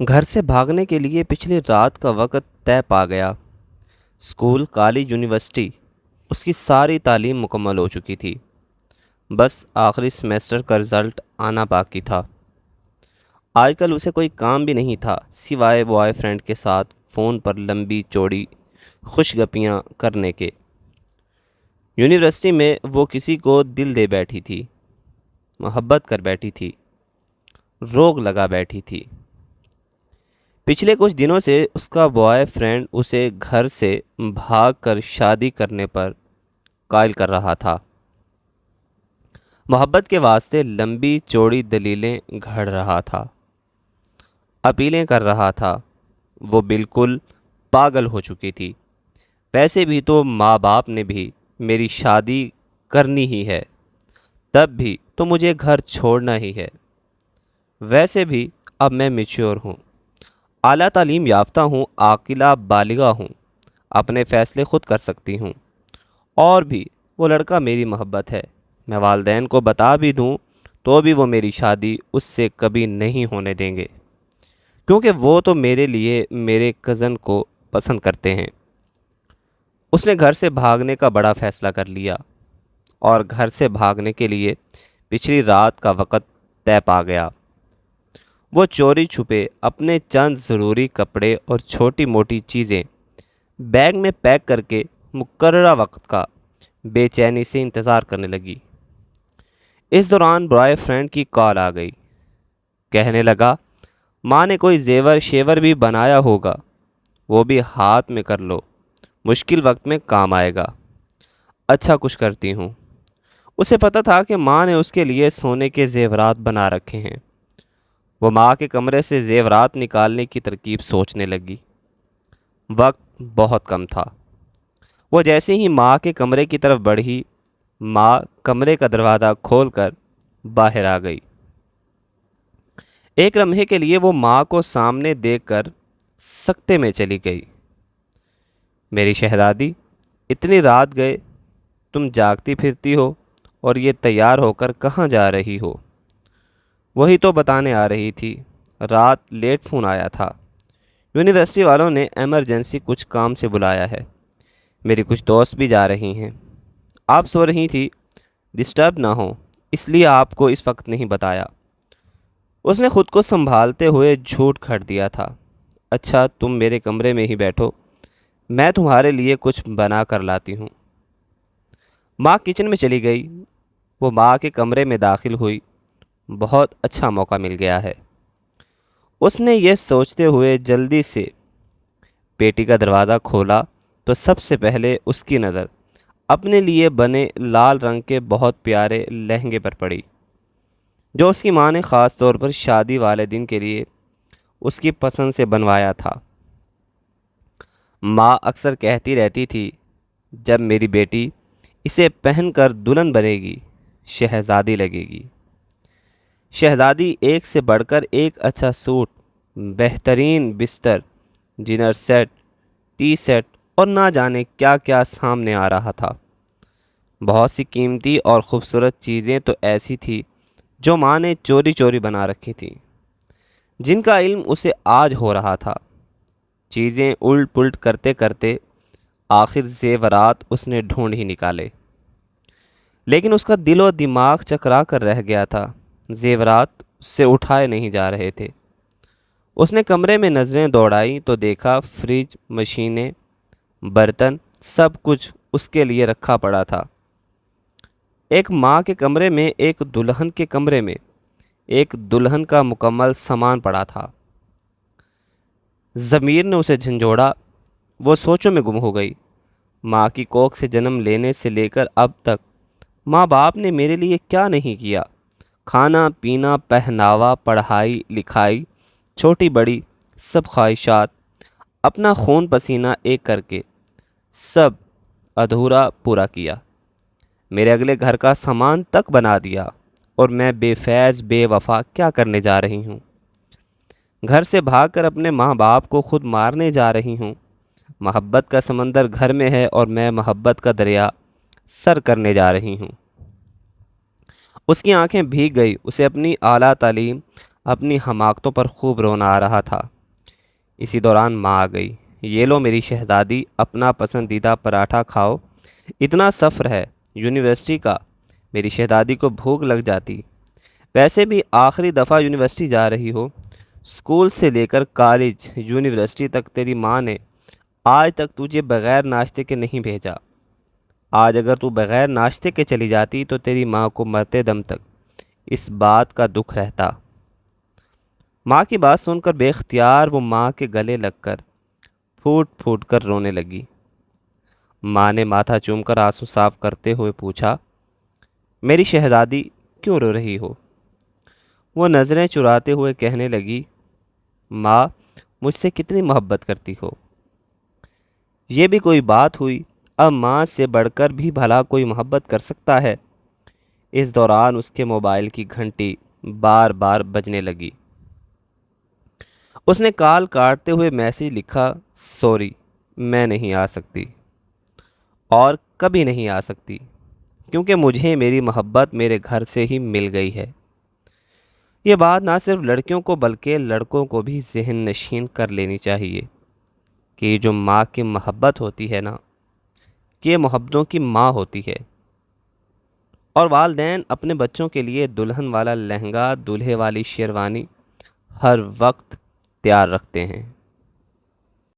گھر سے بھاگنے کے لیے پچھلی رات کا وقت طے پا گیا۔ اسکول، کالج، یونیورسٹی، اس کی ساری تعلیم مکمل ہو چکی تھی۔ بس آخری سمیسٹر کا رزلٹ آنا باقی تھا۔ آج کل اسے کوئی کام بھی نہیں تھا سوائے بوائے فرینڈ کے ساتھ فون پر لمبی چوڑی خوش گپیاں کرنے کے۔ یونیورسٹی میں وہ کسی کو دل دے بیٹھی تھی، محبت کر بیٹھی تھی، روگ لگا بیٹھی تھی۔ پچھلے کچھ دنوں سے اس کا بوائے فرینڈ اسے گھر سے بھاگ کر شادی کرنے پر قائل کر رہا تھا۔ محبت کے واسطے لمبی چوڑی دلیلیں گھڑ رہا تھا، اپیلیں کر رہا تھا۔ وہ بالکل پاگل ہو چکی تھی۔ ویسے بھی تو ماں باپ نے بھی میری شادی کرنی ہی ہے، تب بھی تو مجھے گھر چھوڑنا ہی ہے۔ ویسے بھی اب میں میچور ہوں، اعلیٰ تعلیم یافتہ ہوں، عاقلہ بالغہ ہوں، اپنے فیصلے خود کر سکتی ہوں۔ اور بھی وہ لڑکا میری محبت ہے۔ میں والدین کو بتا بھی دوں تو بھی وہ میری شادی اس سے کبھی نہیں ہونے دیں گے، کیونکہ وہ تو میرے لیے میرے کزن کو پسند کرتے ہیں۔ اس نے گھر سے بھاگنے کا بڑا فیصلہ کر لیا، اور گھر سے بھاگنے کے لیے پچھلی رات کا وقت طے پا گیا۔ وہ چوری چھپے اپنے چند ضروری کپڑے اور چھوٹی موٹی چیزیں بیگ میں پیک کر کے مقررہ وقت کا بے چینی سے انتظار کرنے لگی۔ اس دوران بوائے فرینڈ کی کال آ گئی۔ کہنے لگا، ماں نے کوئی زیور شیور بھی بنایا ہوگا، وہ بھی ہاتھ میں کر لو، مشکل وقت میں کام آئے گا۔ اچھا کچھ کرتی ہوں۔ اسے پتہ تھا کہ ماں نے اس کے لیے سونے کے زیورات بنا رکھے ہیں۔ وہ ماں کے کمرے سے زیورات نکالنے کی ترکیب سوچنے لگی۔ وقت بہت کم تھا۔ وہ جیسے ہی ماں کے کمرے کی طرف بڑھی، ماں کمرے کا دروازہ کھول کر باہر آ گئی۔ ایک لمحے کے لیے وہ ماں کو سامنے دیکھ کر سکتے میں چلی گئی۔ میری شہزادی، اتنی رات گئے تم جاگتی پھرتی ہو، اور یہ تیار ہو کر کہاں جا رہی ہو؟ وہی تو بتانے آ رہی تھی، رات لیٹ فون آیا تھا، یونیورسٹی والوں نے ایمرجنسی کچھ کام سے بلایا ہے، میری کچھ دوست بھی جا رہی ہیں، آپ سو رہی تھی، ڈسٹرب نہ ہو اس لیے آپ کو اس وقت نہیں بتایا۔ اس نے خود کو سنبھالتے ہوئے جھوٹ کھڑ دیا تھا۔ اچھا تم میرے کمرے میں ہی بیٹھو، میں تمہارے لیے کچھ بنا کر لاتی ہوں۔ ماں کچن میں چلی گئی۔ وہ ماں کے کمرے میں داخل ہوئی۔ بہت اچھا موقع مل گیا ہے، اس نے یہ سوچتے ہوئے جلدی سے پیٹی کا دروازہ کھولا تو سب سے پہلے اس کی نظر اپنے لیے بنے لال رنگ کے بہت پیارے لہنگے پر پڑی، جو اس کی ماں نے خاص طور پر شادی والے دن کے لیے اس کی پسند سے بنوایا تھا۔ ماں اکثر کہتی رہتی تھی، جب میری بیٹی اسے پہن کر دلہن بنے گی، شہزادی لگے گی۔ شہزادی ایک سے بڑھ کر ایک اچھا سوٹ، بہترین بستر، ڈنر سیٹ، ٹی سیٹ اور نہ جانے کیا کیا سامنے آ رہا تھا۔ بہت سی قیمتی اور خوبصورت چیزیں تو ایسی تھی جو ماں نے چوری چوری بنا رکھی تھیں، جن کا علم اسے آج ہو رہا تھا۔ چیزیں الٹ پلٹ کرتے کرتے آخر زیورات اس نے ڈھونڈ ہی نکالے، لیکن اس کا دل و دماغ چکرا کر رہ گیا تھا۔ زیورات اس سے اٹھائے نہیں جا رہے تھے۔ اس نے کمرے میں نظریں دوڑائیں تو دیکھا فریج، مشینیں، برتن، سب کچھ اس کے لیے رکھا پڑا تھا۔ ایک ماں کے کمرے میں، ایک دلہن کے کمرے میں، ایک دلہن کا مکمل سامان پڑا تھا۔ ضمیر نے اسے جھنجھوڑا۔ وہ سوچوں میں گم ہو گئی۔ ماں کی کوکھ سے جنم لینے سے لے کر اب تک ماں باپ نے میرے لیے کیا نہیں کیا؟ کھانا پینا، پہناوا، پڑھائی لکھائی، چھوٹی بڑی سب خواہشات، اپنا خون پسینہ ایک کر کے سب ادھورا پورا کیا۔ میرے اگلے گھر کا سامان تک بنا دیا، اور میں بے فیض بے وفا کیا کرنے جا رہی ہوں؟ گھر سے بھاگ کر اپنے ماں باپ کو خود مارنے جا رہی ہوں۔ محبت کا سمندر گھر میں ہے، اور میں محبت کا دریا سر کرنے جا رہی ہوں۔ اس کی آنکھیں بھیگ گئی۔ اسے اپنی اعلیٰ تعلیم، اپنی حماقتوں پر خوب رونا آ رہا تھا۔ اسی دوران ماں آ گئی۔ یہ لو میری شہزادی، اپنا پسندیدہ پراٹھا کھاؤ، اتنا سفر ہے یونیورسٹی کا۔ میری شہزادی کو بھوک لگ جاتی۔ ویسے بھی آخری دفعہ یونیورسٹی جا رہی ہو، اسکول سے لے کر کالج یونیورسٹی تک تیری ماں نے آج تک تجھے بغیر ناشتے کے نہیں بھیجا۔ آج اگر تو بغیر ناشتے کے چلی جاتی تو تیری ماں کو مرتے دم تک اس بات کا دکھ رہتا۔ ماں کی بات سن کر بے اختیار وہ ماں کے گلے لگ کر پھوٹ پھوٹ کر رونے لگی۔ ماں نے ماتھا چوم کر آنسو صاف کرتے ہوئے پوچھا، میری شہزادی کیوں رو رہی ہو؟ وہ نظریں چراتے ہوئے کہنے لگی، ماں مجھ سے کتنی محبت کرتی ہو۔ یہ بھی کوئی بات ہوئی؟ اب ماں سے بڑھ کر بھی بھلا کوئی محبت کر سکتا ہے؟ اس دوران اس کے موبائل کی گھنٹی بار بار بجنے لگی۔ اس نے کال کاٹتے ہوئے میسج لکھا، سوری میں نہیں آ سکتی اور کبھی نہیں آ سکتی، کیونکہ مجھے میری محبت میرے گھر سے ہی مل گئی ہے۔ یہ بات نہ صرف لڑکیوں کو بلکہ لڑکوں کو بھی ذہن نشین کر لینی چاہیے کہ یہ جو ماں کی محبت ہوتی ہے نا، کہ یہ محبتوں کی ماں ہوتی ہے۔ اور والدین اپنے بچوں کے لیے دلہن والا لہنگا، دولہے والی شیروانی ہر وقت تیار رکھتے ہیں۔